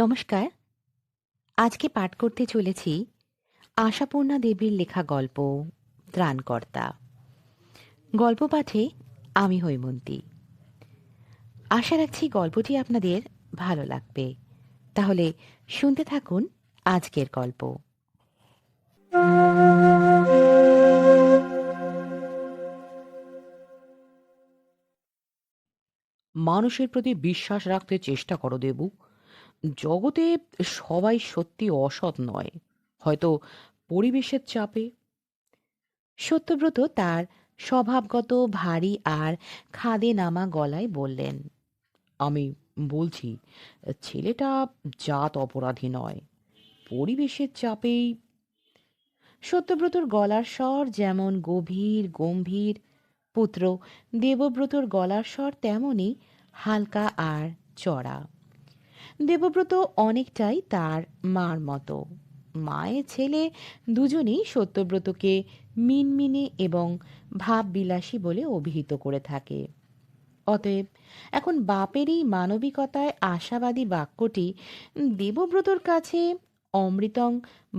নমস্কার। আজকে পাঠ করতে চলেছি আশাপূর্ণা দেবীর লেখা গল্প ত্রাণকর্তা। গল্প পাঠে আমি হৈমন্তী। আশা রাখছি গল্পটি আপনাদের ভালো লাগবে। তাহলে শুনতে থাকুন আজকের গল্প। মানুষের প্রতি বিশ্বাস রাখতে চেষ্টা করো দেবু। জগতে সবাই সত্যি অসৎ নয়, হয়তো পরিবেশের চাপে। সত্যব্রত তার স্বভাবগত ভারী আর খাদে নামা গলায় বললেন, আমি বলছি, ছেলেটা জাত অপরাধী নয়, পরিবেশের চাপেই। সত্যব্রতর গলার স্বর যেমন গভীর গম্ভীর, পুত্র দেবব্রতর গলার স্বর তেমনি হালকা আর চড়া। দেবব্রত অনেকটাই তার মার মতো। মায়ের ছেলে দুজনেই সত্যব্রতকে মিনমিনে এবং ভাববিলাসী বলে অভিহিত করে থাকে। অতএব এখন বাপের এই মানবিকতায় আশাবাদী বাক্যটি দেবব্রতর কাছে অমৃতং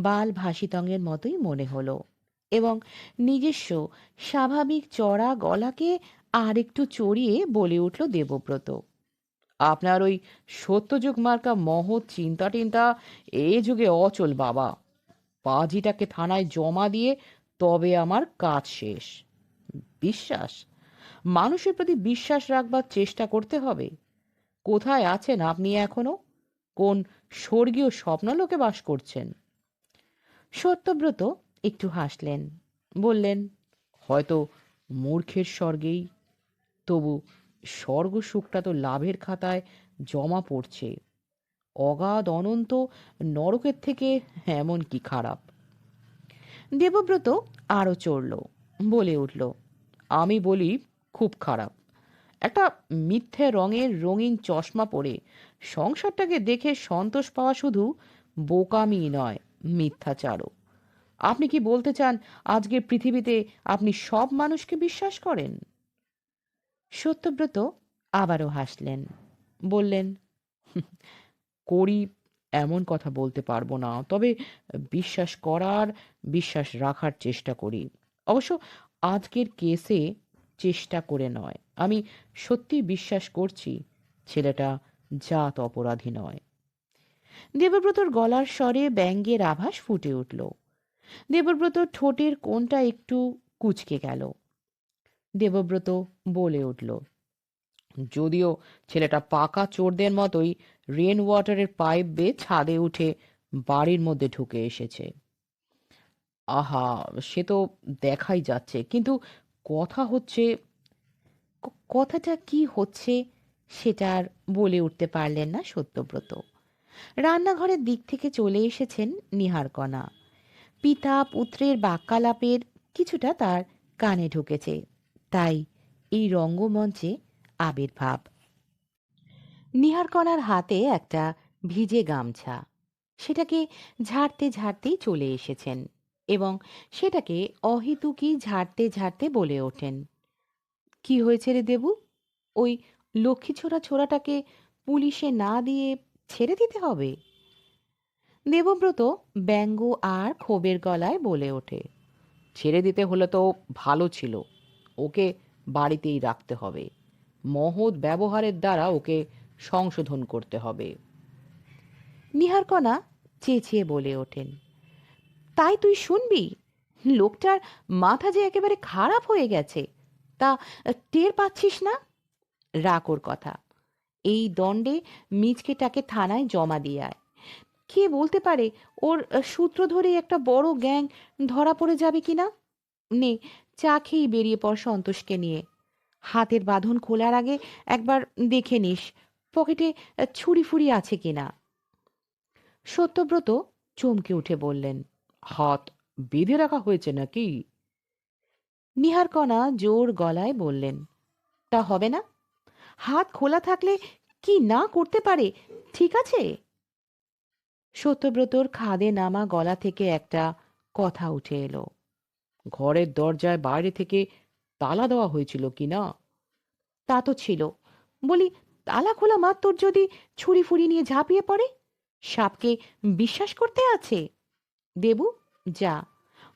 বাল ভাসিতঙ্গের মতোই মনে হলো, এবং নিজস্ব স্বাভাবিক চড়া গলাকে আর একটু চড়িয়ে বলে উঠল দেবব্রত, আপনার ওই সত্যযুগ মার্কা মহৎ চিন্তা টিন্তা এ যুগে অচল বাবা। পাজিটাকে থানায় জমা দিয়ে তবে আমার কাজ শেষ। বিশ্বাস, মানুষের প্রতি বিশ্বাস রাখবার চেষ্টা করতে হবে। কোথায় আছেন আপনি এখনো? কোন স্বর্গীয় স্বপ্নলোকে বাস করছেন? সত্যব্রত একটু হাসলেন, বললেন, হয়তো মূর্খের স্বর্গেই। তবু স্বর্গ সুখটা তো লাভের খাতায় জমা পড়ছে। অগাধ অনন্ত নরকের থেকে এমন কি খারাপ? দেবব্রত আরো চড়ল, বলে উঠল, আমি বলি খুব খারাপ। একটা মিথ্যে রঙের রঙিন চশমা পরে সংসারটাকে দেখে সন্তোষ পাওয়া শুধু বোকামি নয়, মিথ্যাচারও। আপনি কি বলতে চান আজকের পৃথিবীতে আপনি সব মানুষকে বিশ্বাস করেন? সত্যব্রত আবারও হাসলেন, বললেন, করি এমন কথা বলতে পারবো না, তবে বিশ্বাস করার, বিশ্বাস রাখার চেষ্টা করি। অবশ্য আজকের কেসে চেষ্টা করে নয়, আমি সত্যি বিশ্বাস করছি ছেলেটা জাত অপরাধী নয়। দেবব্রতর গলার স্বরে ব্যঙ্গের আভাস ফুটে উঠল। দেবব্রতর ঠোঁটের কোণটা একটু কুঁচকে গেল। দেবব্রত বলে উঠল, যদিও ছেলেটা পাকা চোরদের মতোই রেন ওয়াটারের পাইপ বেয়ে ছাদে উঠে বাড়ির মধ্যে ঢুকে এসেছে। আহা, সে তো দেখাই যাচ্ছে, কিন্তু কথা হচ্ছে। কথাটা কি হচ্ছে সেটা আর বলে উঠতে পারলেন না সত্যব্রত। রান্নাঘরের দিক থেকে চলে এসেছেন নীহারকণা। পিতা পুত্রের বাক্যালাপের কিছুটা তার কানে ঢুকেছে, তাই এই রঙ্গমঞ্চে আবির্ভাব। নীহারকণার হাতে একটা ভিজে গামছা, সেটাকে ঝাড়তে ঝাড়তেই চলে এসেছেন এবং সেটাকে অহেতুকি ঝাড়তে ঝাড়তে বলে ওঠেন, কি হয়েছে রে দেবু? ওই লক্ষ্মী ছোড়া ছোড়াটাকে পুলিশে না দিয়ে ছেড়ে দিতে হবে? দেবব্রত ব্যঙ্গ আর ক্ষোভের গলায় বলে ওঠে, ছেড়ে দিতে হলে তো ভালো ছিল, ওকে বাড়িতেই রাখতে হবে। মহৎ ব্যবহারের দ্বারা ওকে সংশোধন করতে হবে। নীহারকণা চেঁচিয়ে বলে ওঠেন, তাই তুই শুনবি? লোকটার মাথা যে একেবারে খারাপ হয়ে গেছে, তা টের পাচ্ছিস না? রাখ ওর কথা। এই দণ্ডে মিচকেটাকে থানায় জমা দিয়ে আয়। কে বলতে পারে ওর সূত্র ধরেই একটা বড় গ্যাং ধরা পড়ে যাবে কিনা। নে, চা খেয়েই বেরিয়ে পড় সন্তোষকে নিয়ে। হাতের বাঁধন খোলার আগে একবার দেখে নিস পকেটে ছুরি ফুরি আছে কিনা। সত্যব্রত চমকে উঠে বললেন, হাত বেঁধে রাখা হয়েছে নাকি? নীহারকণা জোর গলায় বললেন, তা হবে না? হাত খোলা থাকলে কি না করতে পারে, ঠিক আছে? সত্যব্রতর খাদে নামা গলা থেকে একটা কথা উঠে এলো, ঘরের দরজায় বাইরে থেকে তালা দেওয়া হয়েছিল কি না? তা তো ছিল। বলি, তালা খোলা মাত্র যদি ছুরি ফুরি নিয়ে ঝাঁপিয়ে পড়ে? সাপকে বিশ্বাস করতে আছে? দেবু, যা,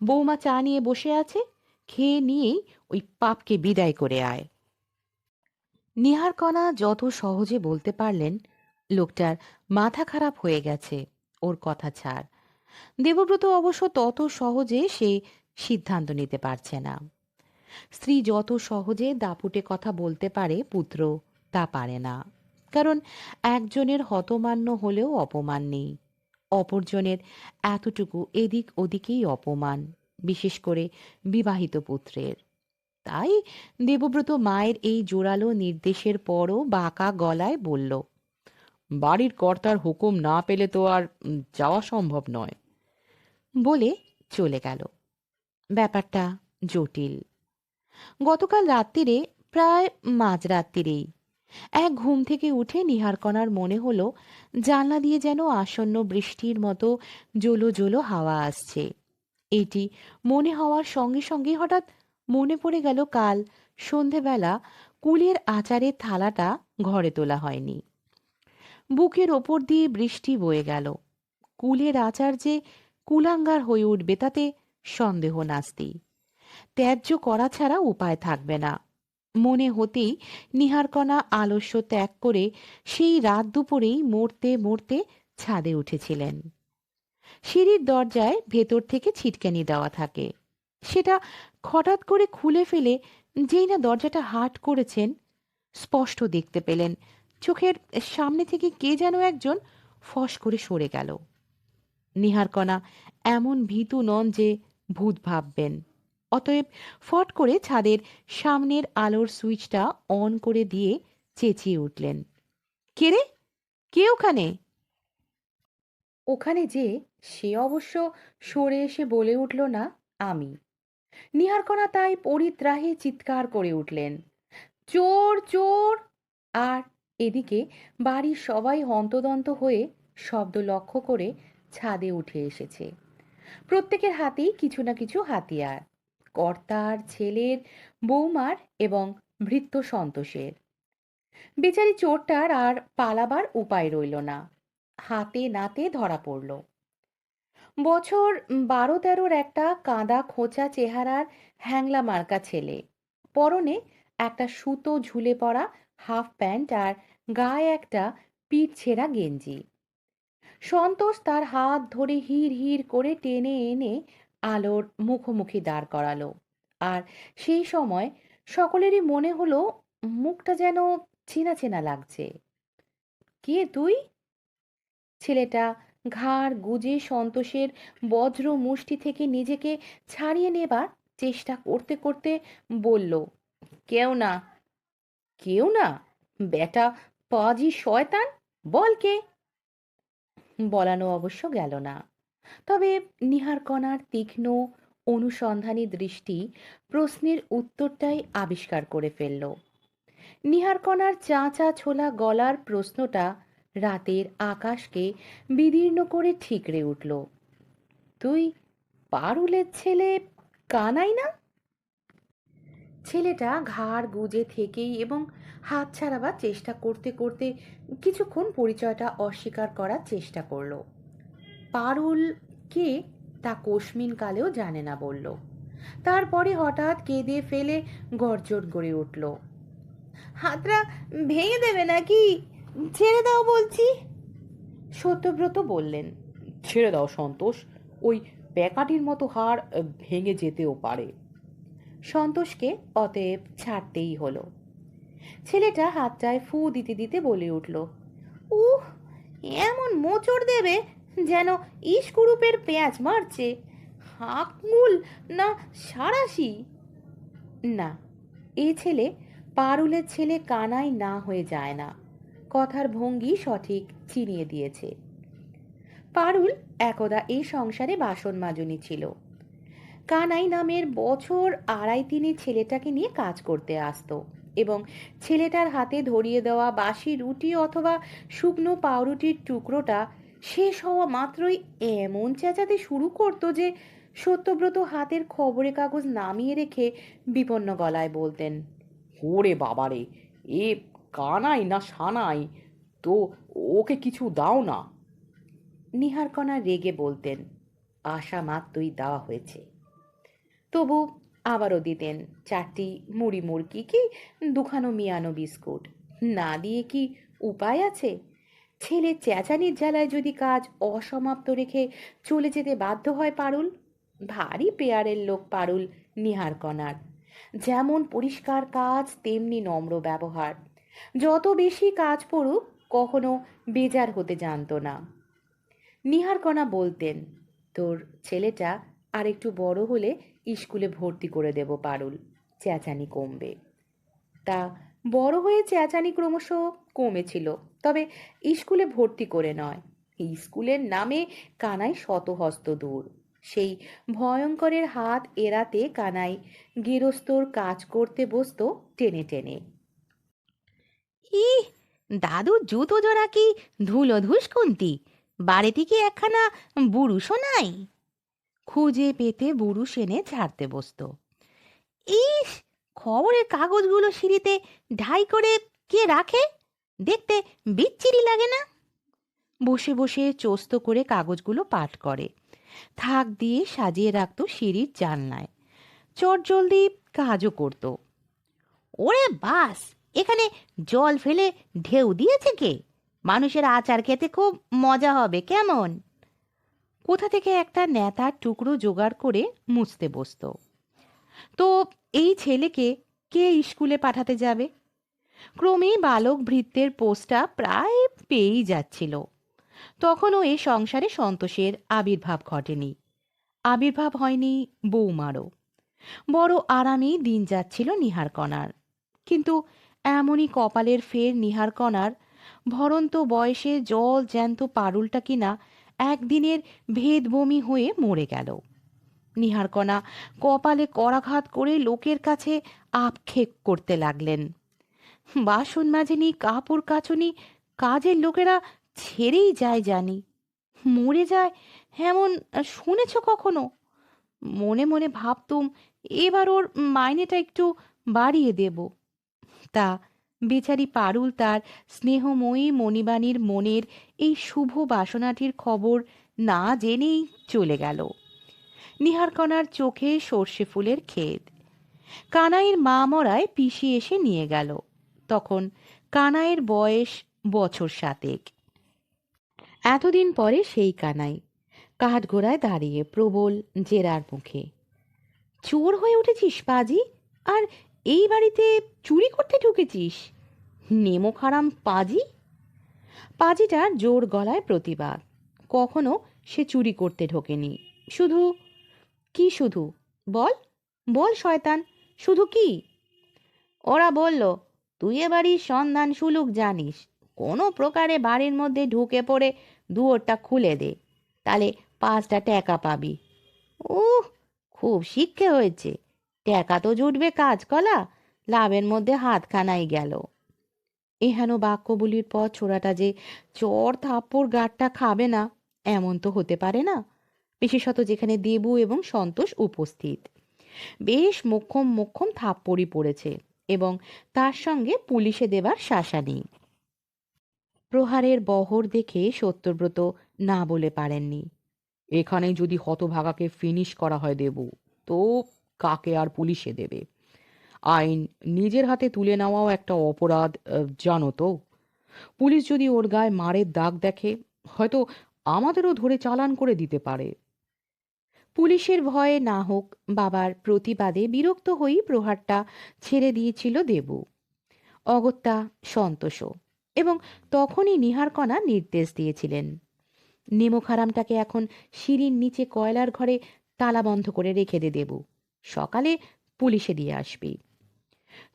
বৌমা চা নিয়ে বসে আছে, খেয়ে নিয়েই ওই পাপকে বিদায় করে আয়। নিহারকণা যত সহজে বলতে পারলেন, লোকটার মাথা খারাপ হয়ে গেছে, ওর কথা ছাড়। দেবব্রত অবশ্য তত সহজে সে সিদ্ধান্ত নিতে পারছে না। স্ত্রী যত সহজে দাপুটে কথা বলতে পারে, পুত্র তা পারে না। কারণ একজনের হতমান্য হলেও অপমান নেই, অপরজনের এতটুকু এদিক ওদিকেই অপমান, বিশেষ করে বিবাহিত পুত্রের। তাই দেবব্রত মায়ের এই জোরালো নির্দেশের পরও বাঁকা গলায় বলল, বাড়ির কর্তার হুকুম না পেলে তো আর যাওয়া সম্ভব নয়। বলে চলে গেল। ব্যাপারটা জটিল। গতকাল রাত্রিরে, প্রায় মাঝরাত্রিরেই, এক ঘুম থেকে উঠে নিহারকণার মনে হলো জানলা দিয়ে যেন আসন্ন বৃষ্টির মতো জোলো জোলো হাওয়া আসছে। এইটি মনে হওয়ার সঙ্গে সঙ্গে হঠাৎ মনে পড়ে গেল কাল সন্ধেবেলা কুলের আচারের থালাটা ঘরে তোলা হয়নি। বুকের ওপর দিয়ে বৃষ্টি বয়ে গেল। কুলের আচার যে কুলাঙ্গার হয়ে উঠবে তাতে সন্দেহ নাস্তি। ত্যায্য করা ছাড়া উপায় থাকবে না। মনে হতেই নিহারকণা আলস্য ত্যাগ করে সেই রাত দুপুরেই মরতে মরতে ছাদে উঠেছিলেন। সিঁড়ির দরজায় ভেতর থেকে ছিটকানি দেওয়া থাকে, সেটা হঠাৎ করে খুলে ফেলে যেই না দরজাটা হাট করেছেন, স্পষ্ট দেখতে পেলেন চোখের সামনে থেকে কে যেন একজন ফস করে সরে গেল। নিহারকণা এমন ভীতু নন যে ভূত ভাববেন, অতএব ফট করে ছাদের সামনের আলোর সুইচটা অন করে দিয়ে চেঁচিয়ে উঠলেন, কে রে, কে ওখানে? ওখানে যে সে অবশ্য সরে এসে বলে উঠল না, আমি। নিহারকণা তাই পরিত্রাহে চিৎকার করে উঠলেন, চোর চোর! আর এদিকে বাড়ির সবাই হন্তদন্ত হয়ে শব্দ লক্ষ্য করে ছাদে উঠে এসেছে। প্রত্যেকের হাতেই কিছু না কিছু হাতিয়ার, কর্তার, ছেলের, বৌমার এবং ভৃত্য সন্তোষের। বেচারি চোরটার আর পালাবার উপায় রইল না, হাতে নাতে ধরা পড়ল। বছর 12-13 একটা কাঁদা খোঁচা চেহারার হ্যাংলা মার্কা ছেলে, পরনে একটা সুতো ঝুলে পড়া হাফ প্যান্ট আর গায়ে একটা পিঠ ছেঁড়া গেঞ্জি। সন্তোষ তার হাত ধরে হিড় হিড় করে টেনে এনে আলোর মুখোমুখি দাঁড় করালো। আর সেই সময় সকলেরই মনে হলো মুখটা যেন চেনা চেনা লাগছে। কে তুই? ছেলেটা ঘাড় গুজে সন্তোষের বজ্র মুষ্টি থেকে নিজেকে ছাড়িয়ে নেবার চেষ্টা করতে করতে বলল, কেউ না। কেউ না? বেটা পাজি শয়তান, বল কে? বলানো অবশ্য গেল না। তবে নিহারকণার তীক্ষ্ণ অনুসন্ধানী দৃষ্টি প্রশ্নের উত্তরটাই আবিষ্কার করে ফেলল। নিহারকণার চাঁচা ছোলা গলার প্রশ্নটা রাতের আকাশকে বিদীর্ণ করে ঠিকরে উঠল, তুই পারুলের ছেলে কানাই না? ছেলেটা ঘাড় গুজে থেকেই এবং হাত ছাড়াবার চেষ্টা করতে করতে কিছুক্ষণ পরিচয়টা অস্বীকার করার চেষ্টা করল। পারুল কে তা কোশমিন কালেও জানে না বলল। তারপরে হঠাৎ কেঁদে ফেলে গর্জন করে উঠল, হাতটা ভেঙে দেবে নাকি? ছেড়ে দাও বলছি। সত্যব্রত বললেন, ছেড়ে দাও সন্তোষ, ওই প্যাকাটির মতো হাড় ভেঙে যেতেও পারে। সন্তোষকে অতএব ছাড়তেই হলো। ছেলেটা হাতটায় ফু দিতে দিতে বলে উঠল, উহ, এমন মোচড় দেবে যেন ইস্কুরুপের পেঁয়াজ মারছে। হাকুল না সারাশি? না, এ ছেলে পারুলের ছেলে কানাই না হয়ে যায় না। কথার ভঙ্গি সঠিক চিনিয়ে দিয়েছে। পারুল একদা এই সংসারে বাসন মাজনি ছিল। কানাই নামের বছর 2.5-3 ছেলেটাকে নিয়ে কাজ করতে আসতো এবং ছেলেটার হাতে ধরিয়ে দেওয়া বাসি রুটি অথবা শুকনো পাউরুটির টুকরোটা শেষ হওয়া মাত্রই এমন চেঁচাতে শুরু করতো যে সত্যব্রত হাতের খবরের কাগজ নামিয়ে রেখে বিপন্ন গলায় বলতেন, ওরে বাবারে, এ কানাই না সানাই? তো ওকে কিছু দাও না। নিহারকণা রেগে বলতেন, আশা মাত্রই দেওয়া হয়েছে। তবু আবারও দিতেন চারটি মুড়ি মুড়কি কি দুখানো মিয়ানো বিস্কুট। না দিয়ে কি উপায় আছে? ছেলে চেঁচানির জ্বালায় যদি কাজ অসমাপ্ত রেখে চলে যেতে বাধ্য হয় পারুল। ভারী পেয়ারের লোক পারুল নিহারকণার। যেমন পরিষ্কার কাজ তেমনি নম্র ব্যবহার। যত বেশি কাজ পড়ুক কখনো বেজার হতে জানতো না। নিহারকণা বলতেন, তোর ছেলেটা আর একটু বড় হলে স্কুলে ভর্তি করে দেব পারুল, চেঁচানি কমবে। তা বড় হয়ে চেঁচানি ক্রমশ কমেছিল, তবে স্কুলে ভর্তি করে নয়। স্কুলের নামে কানাই শতহস্ত দূর। সেই ভয়ঙ্করের হাত এড়াতে কানাই গেরস্তর কাজ করতে বসতো টেনে টেনে। ইহ, দাদুর জুতো জোড়া কি ধুলো ধুসকুন্তি, বাড়িতে কি একখানা বুরুষও নাই? খুঁজে পেতে বুরুষ এনে ঝাড়তে বসতো। ইস, খবরের কাগজগুলো সিঁড়িতে ঢাই করে কে রাখে, দেখতে বিচ্ছিরি লাগে না? বসে বসে চোস্ত করে কাগজগুলো পাঠ করে, থাক দিয়ে সাজিয়ে রাখতো সিঁড়ির জানলায়। চটজলদি কাজও করত। ওরে বাস, এখানে জল ফেলে ঢেউ দিয়েছে কে? মানুষের আচার খেতে খুব মজা হবে কেমন? কোথা থেকে একটা নেতার টুকরো জোগাড় করে মুছতে বসতো। তো এই ছেলেকে কে স্কুলে পাঠাতে যাবে? ক্রমেই বালক ভৃত্যের পোস্টটা প্রায় পেয়েই যাচ্ছিল। তখনও এ সংসারে সন্তোষের আবির্ভাব ঘটেনি। আবির্ভাব হয়নি বৌমারও। বড় আরামেই দিন যাচ্ছিল নিহারকণার। কিন্তু এমনই কপালের ফের নিহারকণার, ভরন্ত বয়সে জল জ্যান্ত পারুলটা কিনা একদিনের ভেদবমি হয়ে মরে গেল। নিহারকণা কপালে করাঘাত করে লোকের কাছে আক্ষেপ করতে লাগলেন। বাসন মাজেনি, কাপড় কাচনি, কাজের লোকেরা ছেড়েই যায় জানি, মরে যায় এমন শুনেছ কখনো? মনে মনে ভাবতুম এবার ওর মাইনেটা একটু বাড়িয়ে দেব। তা বেচারি পারুল তার স্নেহময়ী মণিবাণীর মনের এই শুভ বাসনাটির খবর না জেনেই চলে গেল। নিহারকণার চোখে সর্ষে ফুলের ক্ষেত। কানাইয়ের মা মরায় পিসি এসে নিয়ে গেল। তখন কানাইয়ের বয়স বছর 7। এতদিন পরে সেই কানাই কাঠগোড়ায় দাঁড়িয়ে প্রবল জেরার মুখে। চোর হয়ে উঠেছিস পাজি, আর এই বাড়িতে চুরি করতে ঢুকেছিস? নেমো খারাম পাজি। পাজিটার জোর গলায় প্রতিবাদ। কখনো সে চুরি করতে ঢোকেনি। শুধু কি শুধু? বল বল শয়তান, শুধু কি? ওরা বলল, তুই এ বাড়ির সন্ধান সুলুক জানিস, কোনো প্রকারে বাড়ির মধ্যে ঢুকে পড়ে দুয়ারটা খুলে দে, তাহলে 5টা টাকা পাবি। উহ, খুব শিক্ষে হয়েছে, টাকা তো জুটবে কাজ কলা, লাভের মধ্যে হাতখানাই গেল। এহেন বাক্যবলির পর ছোড়াটা যে চর থাপ্পড় গাঁটটা খাবে না এমন তো হতে পারে না, বিশেষত যেখানে দেবু এবং সন্তোষ উপস্থিত। বেশ মোক্ষম মোক্ষম থাপ্পড়ই পড়েছে এবং তার সঙ্গে পুলিশে দেবার শাসানি। প্রহারের বহর দেখে সত্যব্রত না বলে পারেননি। এখানে যদি হতভাগাকে ফিনিশ করা হয় দেবু, তো কাকে আর পুলিশে দেবে? আইন নিজের হাতে তুলে নেওয়াও একটা অপরাধ, জানো তো। পুলিশ যদি ওর গায়ে মারের দাগ দেখে, হয়তো আমাদেরও ধরে চালান করে দিতে পারে। পুলিশের ভয়ে না হোক বাবার প্রতিবাদে বিরক্ত হয়েই প্রহারটা ছেড়ে দিয়েছিল দেবু, অগত্যা সন্তোষও। এবং তখনই নিহারকণা নির্দেশ দিয়েছিলেন, নেমোখারামটাকে এখন সিঁড়ির নিচে কয়লার ঘরে তালা বন্ধ করে রেখে দে দেবু, সকালে পুলিশে দিয়ে আসবি।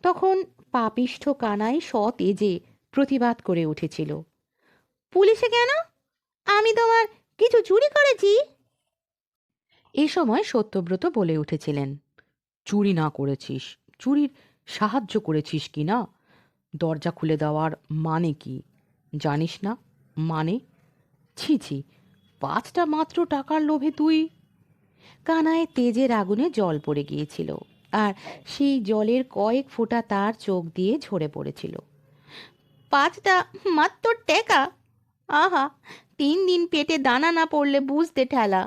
তখন পাপিষ্ঠ কানাই সতেজে প্রতিবাদ করে উঠেছিল, পুলিশে কেন? আমি তোমার কিছু চুরি করেছি? এ সময় সত্যব্রত বলে উঠেছিলেন, চুরি না করেছিস, চুরির সাহায্য করেছিস কি না? দরজা খুলে দেওয়ার মানে কি জানিস না? মানে ছি ছি, 5টা মাত্র টাকার লোভে তুই! কানায় তেজের আগুনে জল পড়ে গিয়েছিল, আর সেই জলের কয়েক ফোঁটা তার চোখ দিয়ে ঝরে পড়েছিল। 5টা মাত্র টাকা? আহা, 3 দিন পেটে দানা না পড়লে বুঝতে ঠেলা।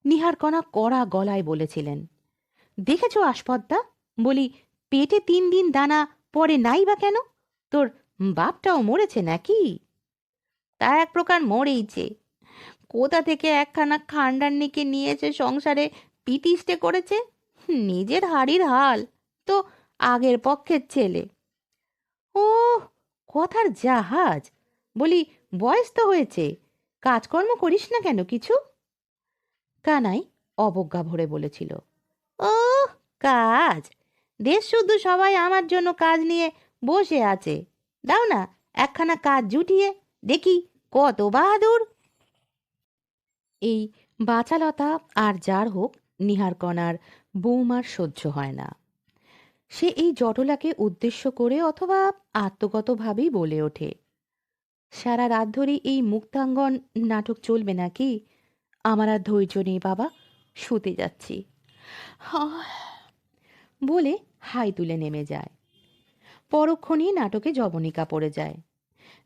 নিহারকণা কড়া গলায় বলেছিলেন, দেখেছো আসপদ্দা, বলি পেটে 3 দিন দানা পড়ে নাই বা কেন? তোর বাপটাও মরেছে নাকি? তা এক প্রকার মরেইছে। কোথা থেকে একখানা খান্ডান্নিকে নিয়েছে সংসারে, পিতিষ্ঠে করেছে। নিজের হাড়ির হাল তো আগের পক্ষের ছেলে। ও, কথার জাহাজ। বলি বয়স তো হয়েছে, কাজকর্ম করিস না কেন কিছু? কানাই অবজ্ঞা ভরে বলেছিল, ও কাজ, দেশ শুধু সবাই আমার জন্য কাজ নিয়ে বসে আছে। দাও না একখানা কাজ জুটিয়ে, দেখি কত বাহাদুর। এই বাচালতা আর যার হোক নিহারকণার বৌমার সহ্য হয় না। সে এই জটলাকে উদ্দেশ্য করে অথবা আত্মগতভাবেই বলে ওঠে, সারা রাত ধরে এই মুক্তাঙ্গন নাটক চলবে নাকি? আমার আর ধৈর্য নেই বাবা, শুতে যাচ্ছি। হাহ, বলে হাই তুলে নেমে যায়। পরক্ষণেই নাটকে জবনিকা পড়ে যায়।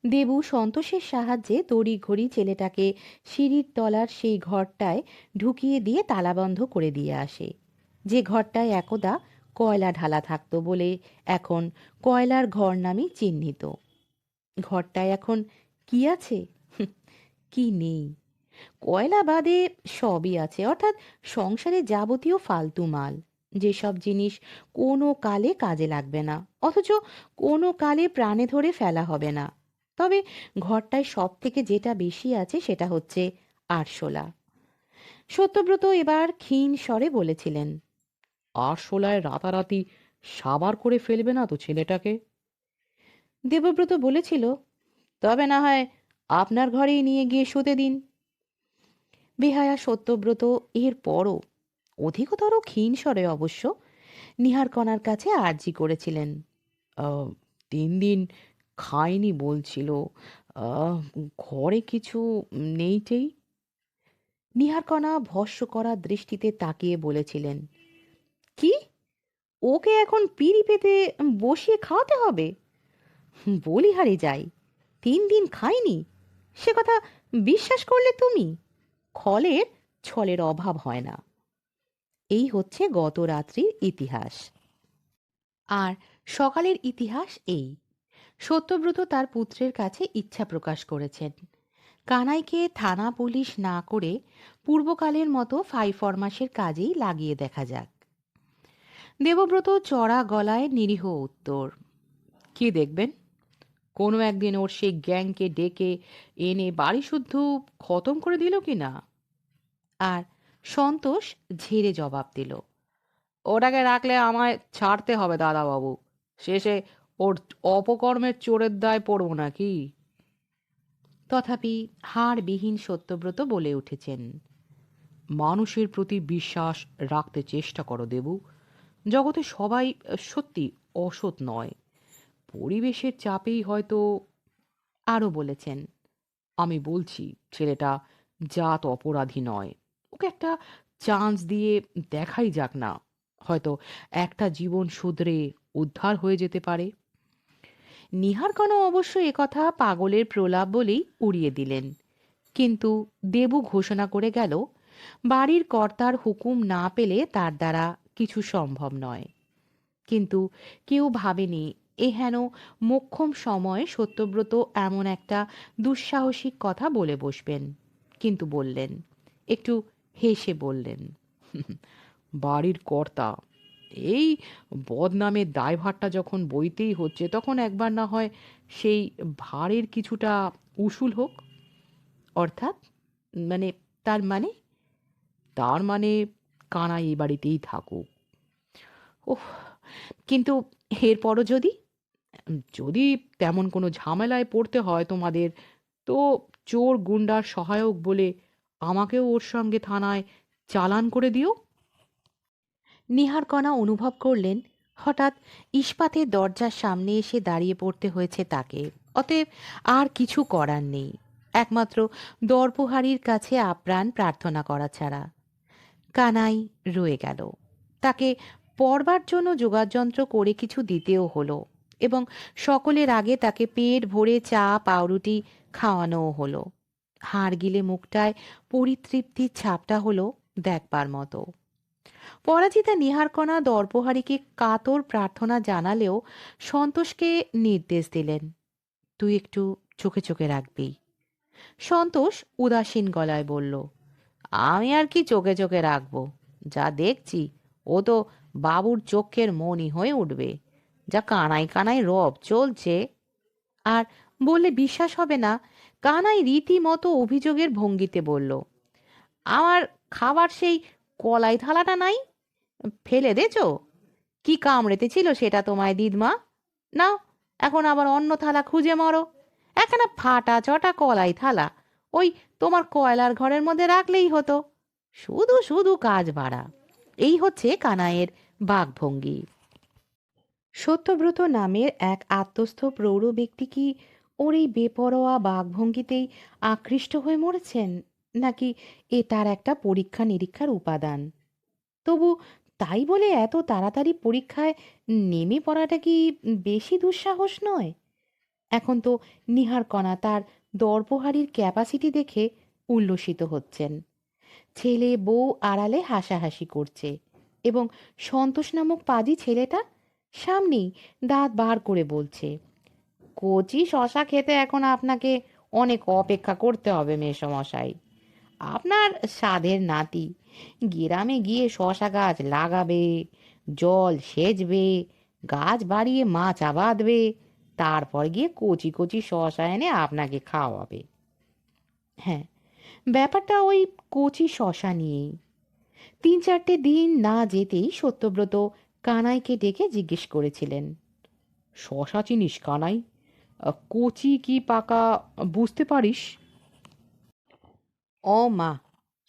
দেবু সন্তোষের সাহায্যে তড়িঘড়ি ছেলেটাকে সিঁড়ির তলার সেই ঘরটায় ঢুকিয়ে দিয়ে তালাবন্ধ করে দিয়ে আসে, যে ঘরটায় একদা কয়লা ঢালা থাকতো বলে এখন কয়লার ঘর নামে চিহ্নিত। ঘরটায় এখন কি আছে? হুঁ, কি নেই। কয়লা বাদে সবই আছে, অর্থাৎ সংসারে যাবতীয় ফালতু মাল, যেসব জিনিস কোনো কালে কাজে লাগবে না, অথচ কোনো কালে প্রাণে ধরে ফেলা হবে না। তবে ঘরটায় সব থেকে যেটা বেশি আছে সেটা হচ্ছে আরশোলা। সত্যব্রত এবার ক্ষীণ স্বরে বলেছিলেন, আরশোলায় রাতারাতি সাবার করে ফেলবে না তো ছেলেটাকে? দেবব্রত বলেছিল, তবে না হয় আপনার ঘরেই নিয়ে গিয়ে শুতে দিন। বেহায়া সত্যব্রত এর পরও অধিকতর ক্ষীণ স্বরে অবশ্য নিহারকণার কাছে আর্জি করেছিলেন, 3 দিন খায়নি বলছিল, আহ, ঘরে কিছু নেইটেই। নিহারকণা ভস্ম করা দৃষ্টিতে তাকিয়ে বলেছিলেন, কি, ওকে এখন পিঁড়ি পেতে বসিয়ে খাওয়াতে হবে? বলিহারি যাই, 3 দিন খাইনি, সে কথা বিশ্বাস করলে তুমি? খলের ছলের অভাব হয় না। এই হচ্ছে গত রাত্রির ইতিহাস। আর সকালের ইতিহাস এই, সত্যব্রত তার পুত্রের কাছে ইচ্ছা প্রকাশ করেছেন, কানাইকে থানা পুলিশ না করে পূর্বকালের মতো ফাইফরমাসের কাজেই লাগিয়ে দেখা যাক। দেবব্রত চড়া গলায় নিরীহ উত্তর, কি দেখবেন? কোনো একদিন ওর সেই গ্যাংকে ডেকে এনে বাড়ি শুদ্ধ খতম করে দিল কি না? আর সন্তোষ ঝেড়ে জবাব দিল, ওটাকে রাখলে আমায় ছাড়তে হবে দাদাবাবু। শেষে ওর অপকর্মের চোরের দায় পড়ব নাকি? তথাপি হাড়বিহীন সত্যব্রত বলে উঠেছেন, মানুষের প্রতি বিশ্বাস রাখতে চেষ্টা করো দেবু। জগতে সবাই সত্যি অসৎ নয়, পরিবেশের চাপেই হয়তো। আরও বলেছেন, আমি বলছি ছেলেটা জাত অপরাধী নয়, ওকে একটা চান্স দিয়ে দেখাই যাক না, হয়তো একটা জীবন শুধরে উদ্ধার হয়ে যেতে পারে। নিহারকণা অবশ্য একথা পাগলের প্রলাপ বলেই উড়িয়ে দিলেন, কিন্তু দেবু ঘোষণা করে গেল, বাড়ির কর্তার হুকুম না পেলে তার দ্বারা কিছু সম্ভব নয়। কিন্তু কেউ ভাবেনি এহেন মোক্ষম সময়ে সত্যব্রত এমন একটা দুঃসাহসিক কথা বলে বসবেন। কিন্তু বললেন, একটু হেসে বললেন, বাড়ির কর্তা, এই বদনামের দায়ভারটা যখন বইতেই হচ্ছে তখন একবার না হয় সেই ভারের কিছুটা উসুল হোক। অর্থাৎ, মানে, তার মানে? তার মানে কানাই এই বাড়িতেই থাকুক। ওহ, কিন্তু এরপরও যদি? যদি তেমন কোনো ঝামেলায় পড়তে হয় তোমাদের, তো চোর গুন্ডার সহায়ক বলে আমাকেও ওর সঙ্গে থানায় চালান করে দিও। নিহারকণা অনুভব করলেন হঠাৎ ইস্পাতের দরজার সামনে এসে দাঁড়িয়ে পড়তে হয়েছে তাকে। অতএব আর কিছু করার নেই, একমাত্র দর্পহারির কাছে আপ্রাণ প্রার্থনা করা ছাড়া। কানাই রয়ে গেল। তাকে পড়বার জন্য যোগাযন্ত্র করে কিছু দিতেও হলো, এবং সকলের আগে তাকে পেট ভরে চা পাউরুটি খাওয়ানোও হলো। হাড় গিলে মুখটায় পরিতৃপ্তির ছাপটা হলো দেখবার মতো। পরাজিতা নিহারকণা দর্পহারীকে কাতর প্রার্থনা জানালেও সন্তোষকে নির্দেশ দিলেন, তুই একটু চোখে চোখে রাখবি। সন্তোষ উদাসীন গলায় বলল, আমি আর কি চোখে চোখে রাখবো, যা দেখছি ও তো বাবুর চোখের মণি হয়ে উঠবে, যা কানাই কানাই রব চলছে। আর বললে বিশ্বাস হবে না, কানাই রীতিমতো অভিযোগের ভঙ্গিতে বলল, আমার খাবার সেই কলাই থালাটা নাই, ফেলে দেছো? কি কামড়েতে ছিল সেটা তোমায় দিদমা? নাও, এখন আবার অন্য থালা খুঁজে মরো। একখানা ফাটা চটা কলাই থালা ওই তোমার কয়লার ঘরের মধ্যে রাখলেই হতো। শুধু শুধু কাজ বাড়া। এই হচ্ছে কানাইয়ের বাকভঙ্গি। সত্যব্রত নামের এক আত্মস্থ প্রৌঢ় ব্যক্তি কি ওর এই বেপরোয়া বাকভঙ্গিতেই আকৃষ্ট হয়ে মরেছেন, নাকি এ তার একটা পরীক্ষা নিরীক্ষার উপাদান? তবু তাই বলে এত তাড়াতাড়ি পরীক্ষায় নেমে পড়াটা কি বেশি দুঃসাহস নয়? এখন তো নিহারকণা তার দর্পহারীর ক্যাপাসিটি দেখে উল্লসিত হচ্ছেন। ছেলে বউ আড়ালে হাসাহাসি করছে, এবং সন্তোষ নামক পাজি ছেলেটা সামনেই দাঁত বার করে বলছে, কচি শশা খেতে এখন আপনাকে অনেক অপেক্ষা করতে হবে মেসোমশাই। আপনার সাধের নাতি গ্রামে গিয়ে শশা গাছ লাগাবে, জল সেচবে, গাছ বাড়িয়ে মাচা বাঁধবে, তারপর গিয়ে কচি কচি শশা এনে আপনাকে খাওয়াবে। হ্যাঁ, ব্যাপারটা ওই কচি শশা নিয়েই। ৩-৪টে দিন না যেতেই সত্যব্রত কানাইকে ডেকে জিজ্ঞেস করেছিলেন, শশা চিনিস কানাই? কচি কি পাকা বুঝতে পারিস? ও মা,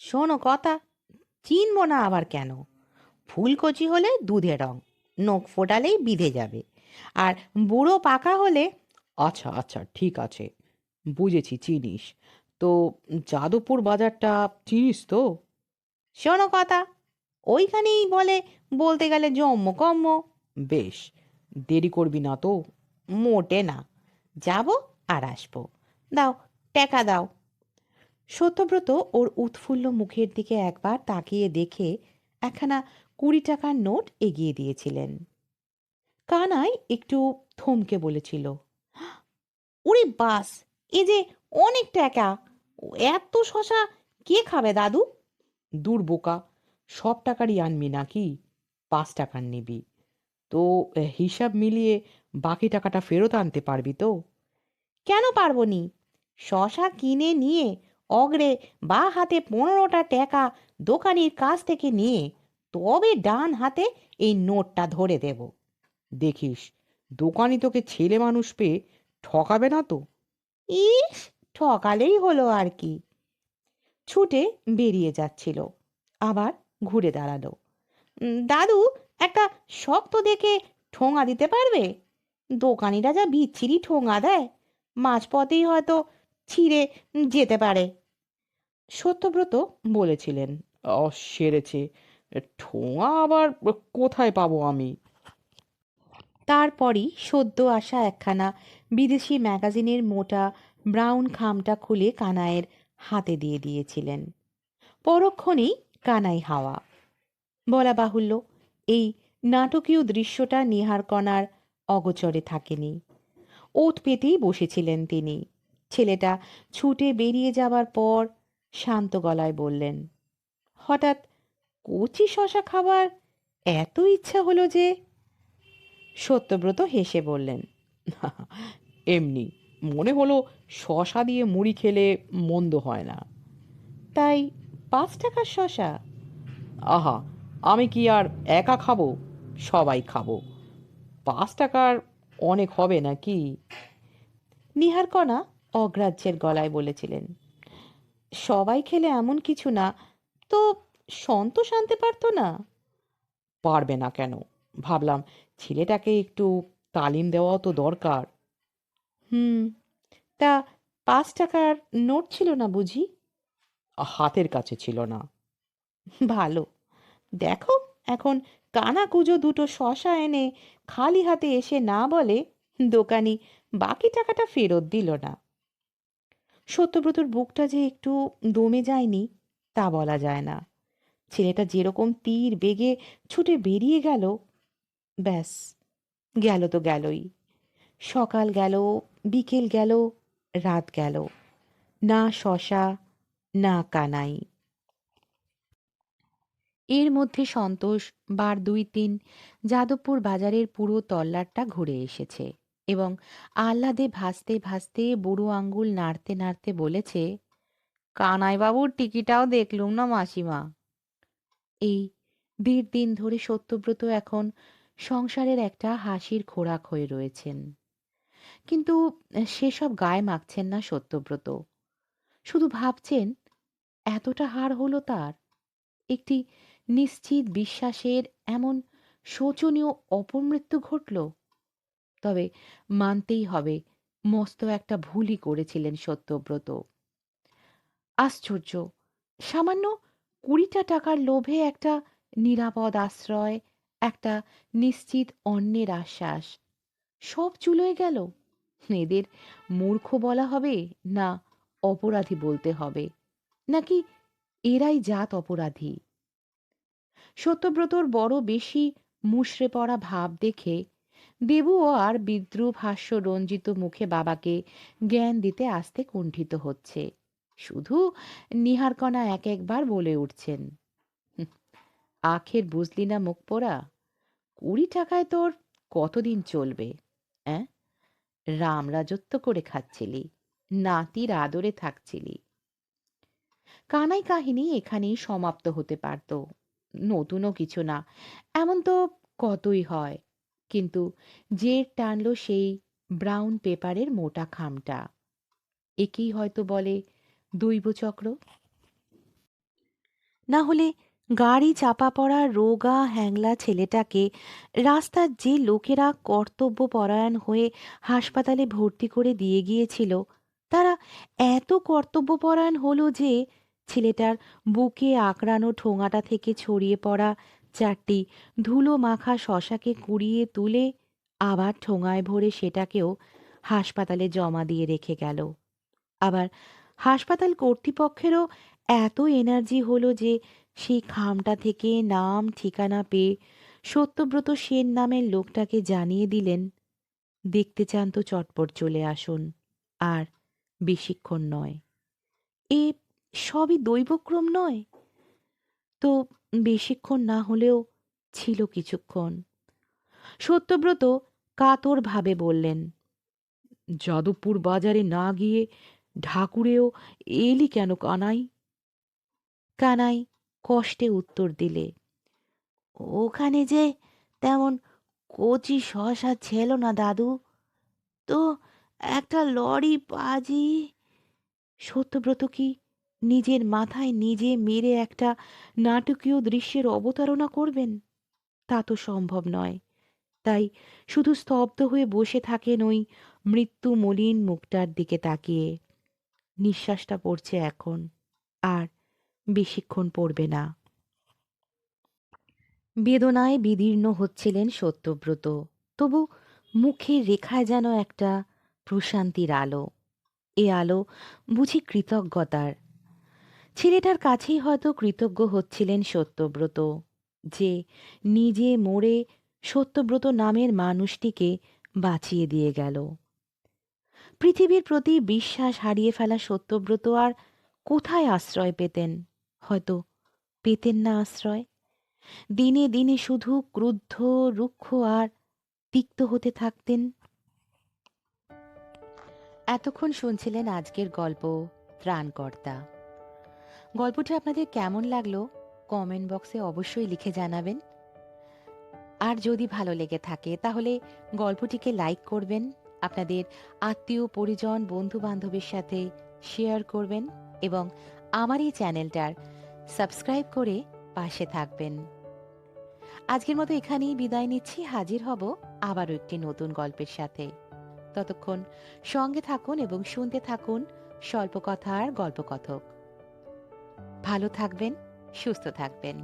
শোনো কথা, চিনবো না আবার কেন? ফুলকচি হলে দুধে রং, নখ ফোটালেই বিঁধে যাবে। আর বুড়ো পাকা হলে... আচ্ছা আচ্ছা, ঠিক আছে, বুঝেছি, চিনিস তো। যাদবপুর বাজারটা চিনিস তো? শোনো কথা, ওইখানেই বলে বলতে গেলে জম্ম কম্ম। বেশ, দেরি করবি না তো? মোটে না, যাব আর আসবো। দাও, টাকা দাও। সত্যব্রত ওর উৎফুল্ল মুখের দিকে একবার তাকিয়ে দেখে একখানা 20 টাকার নোট এগিয়ে দিয়েছিলেন। কানাই একটু থমকে বলেছিল, উরে বাস, এ যে অনেক টাকা! এত শশা কে খাবে দাদু? দূর বোকা, সব টাকারই আনবি নাকি? 5 টাকার নিবি তো? হিসাব মিলিয়ে বাকি টাকাটা ফেরত আনতে পারবি তো? কেন পারবো নি? শশা কিনে নিয়ে অগ্রে বা হাতে 15টা টাকা দোকানির কাছ থেকে নিয়ে তবে ডান হাতে এই নোটটা ধরে দেব। দেখিস, দোকানি তোকে ছেলে মানুষ পেয়ে ঠকাবে না তো? ইস, ঠকালেই হলো আর কি। ছুটে বেরিয়ে যাচ্ছিল, আবার ঘুরে দাঁড়ালো। দাদু, একটা শক্ত দেখে ঠোঙা দিতে পারবে? দোকানিরা যা বিচ্ছিরি ঠোঙা দেয়, মাঝপথেই হয়তো ছিঁড়ে যেতে পারে। সত্যব্রত বলেছিলেন, সেরেছে, ঠোঙা আবার কোথায় পাবো আমি? তারপরই সদ্য আসা একখানা বিদেশি ম্যাগাজিনের মোটা ব্রাউন খামটা খুলে কানাইয়ের হাতে দিয়ে দিয়েছিলেন। পরক্ষণেই কানাই হাওয়া। বলা বাহুল্য, এই নাটকীয় দৃশ্যটা নিহারকণার অগোচরে থাকেনি। ওত পেতেই বসেছিলেন তিনি। ছেলেটা ছুটে বেরিয়ে যাবার পর শান্ত গলায় বললেন, হঠাৎ কচি শশা খাবার এত ইচ্ছা হলো যে? সত্যব্রত হেসে বললেন, এমনি মনে হলো, শশা দিয়ে মুড়ি খেলে মন্দ হয় না। তাই 5 টাকার শশা? আহা, আমি কি আর একা খাবো? সবাই খাবো। 5 টাকার অনেক হবে নাকি? নিহারকণা অগ্রাহ্যের গলায় বলেছিলেন, সবাই খেলে এমন কিছু না, তো সন্তোষ আনতে পারতো না? পারবে না কেন? ভাবলাম ছেলেটাকে একটু তালিম দেওয়াও তো দরকার। হুম, তা 5 টাকার নোট ছিল না বুঝি? হাতের কাছে ছিল না। ভালো। দেখো, এখন কানা কুজো দুটো শশা এনে খালি হাতে এসে না বলে দোকানি বাকি টাকাটা ফেরত দিল না। সত্যব্রতর বুকটা যে একটু দমে যায়নি তা বলা যায় না। ছেলেটা যেরকম তীর বেগে ছুটে বেরিয়ে গেল, ব্যাস, গেল তো গেলই। সকাল গেল, বিকেল গেল, রাত গেল, না শশা না কানাই। এর মধ্যে সন্তোষ বার ২-৩ যাদবপুর বাজারের পুরো তল্লাটটা ঘুরে এসেছে এবং আহ্লাদে ভাসতে ভাসতে বুড়ো আঙ্গুল নাড়তে নাড়তে বলেছে, কানাইবাবুর টিকিটাও দেখলুম না মাসিমা। এই ১.৫ দিন ধরে সত্যব্রত এখন সংসারের একটা হাসির খোরাক হয়ে রয়েছেন। কিন্তু সেসব গায়ে মাখছেন না সত্যব্রত। শুধু ভাবছেন, এতটা হার হলো তার। একটি নিশ্চিত বিশ্বাসের এমন শোচনীয় অপমৃত্যু ঘটল। তবে মানতেই হবে, মস্ত একটা ভুলই করেছিলেন সত্যব্রত। আশ্চর্য, সামান্য ২০টা টাকার লোভে একটা নিরাপদ আশ্রয়, একটা নিশ্চিত অন্যের আশ্বাস, সব চুলোয় গেল। এদের মূর্খ বলা হবে না অপরাধী বলতে হবে, নাকি এরাই জাত অপরাধী? সত্যব্রতর বড় বেশি মুষড়ে পড়া ভাব দেখে দেবুও আর বিদ্রূপ হাস্য রঞ্জিত মুখে বাবাকে জ্ঞান দিতে আসতে কুণ্ঠিত হচ্ছে। শুধু নিহারকণা এক একবার বলে উঠছেন, "হুঁ, আখের বুঝলি না মুখ পোড়া, ২০ টাকায় তোর কতদিন চলবে? অ্যাঁ, রাম রাজত্ব করে খাচ্ছিলি, নাতির আদরে থাকছিলি।" কানাই কাহিনী এখানেই সমাপ্ত হতে পারত, নতুনও কিছু না, এমন তো কতই হয়। কিন্তু যে টানল সেই ব্রাউন পেপারের মোটা খামটা, একেই হয়তো বলে দৈবচক্র। না হলে গাড়ি চাপা পড়া রোগা হ্যাংলা ছেলেটাকে রাস্তার যে লোকেরা কর্তব্যপরায়ণ হয়ে হাসপাতালে ভর্তি করে দিয়ে গিয়েছিল, তারা এত কর্তব্যপরায়ণ হলো যে ছেলেটার বুকে আঁকড়ানো ঠোঙাটা থেকে ছড়িয়ে পড়া ৪টি ধুলো মাখা শশাকে কুড়িয়ে তুলে আবার ঠোঙায় ভরে সেটাকেও হাসপাতালে জমা দিয়ে রেখে গেল। আবার হাসপাতাল কর্তৃপক্ষেরও এত এনার্জি হলো যে সেই খামটা থেকে নাম ঠিকানা পেয়ে সত্যব্রত সেন নামের লোকটাকে জানিয়ে দিলেন, দেখতে চান তো চটপট চলে আসুন, আর বেশিক্ষণ নয়। এ সবই দৈবক্রম নয় তো? বেশিক্ষণ না হলেও ছিল কিছুক্ষণ। সত্যব্রত কাতর ভাবে বললেন, যাদবপুর বাজারে না গিয়ে ঢাকুরেও এলি কেন কানাই? কানাই কষ্টে উত্তর দিলে, ওখানে যে তেমন কচি শশা ছিল না দাদু, তো একটা লরি পাজি। সত্যব্রত কি নিজের মাথায় নিজে মেরে একটা নাটকীয় দৃশ্যের অবতারণা করবেন? তা তো সম্ভব নয়। তাই শুধু স্তব্ধ হয়ে বসে থাকেন ওই মৃত্যু মলিন মুখটার দিকে তাকিয়ে। নিঃশ্বাসটা পড়ছে এখন, আর বেশিক্ষণ পড়বে না। বেদনায় বিদীর্ণ হচ্ছিলেন সত্যব্রত, তবু মুখের রেখায় যেন একটা প্রশান্তির আলো। এ আলো বুঝি কৃতজ্ঞতার। ছেলেটার কাছেই হয়তো কৃতজ্ঞ হচ্ছিলেন সত্যব্রত, যে নিজে মরে সত্যব্রত নামের মানুষটিকে বাঁচিয়ে দিয়ে গেল। পৃথিবীর প্রতি বিশ্বাস হারিয়ে ফেলা সত্যব্রত আর কোথায় আশ্রয় পেতেন? হয়তো পেতেন না আশ্রয়। দিনে দিনে শুধু ক্রুদ্ধ, রুক্ষ আর তিক্ত হতে থাকতেন। এতক্ষণ শুনছিলেন আজকের গল্প ত্রাণকর্তা। গল্পটি আপনাদের কেমন লাগলো কমেন্ট বক্সে অবশ্যই লিখে জানাবেন। আর যদি ভালো লেগে থাকে তাহলে গল্পটিকে লাইক করবেন, আপনাদের আত্মীয় পরিজন বন্ধু বান্ধবের সাথে শেয়ার করবেন এবং আমার এই চ্যানেলটার সাবস্ক্রাইব করে পাশে থাকবেন। আজকের মতো এখানেই বিদায় নিচ্ছি, হাজির হব আবারও একটি নতুন গল্পের সাথে। ততক্ষণ সঙ্গে থাকুন এবং শুনতে থাকুন স্বল্পকথার গল্পকথক। ভালো থাকবেন, সুস্থ থাকবেন।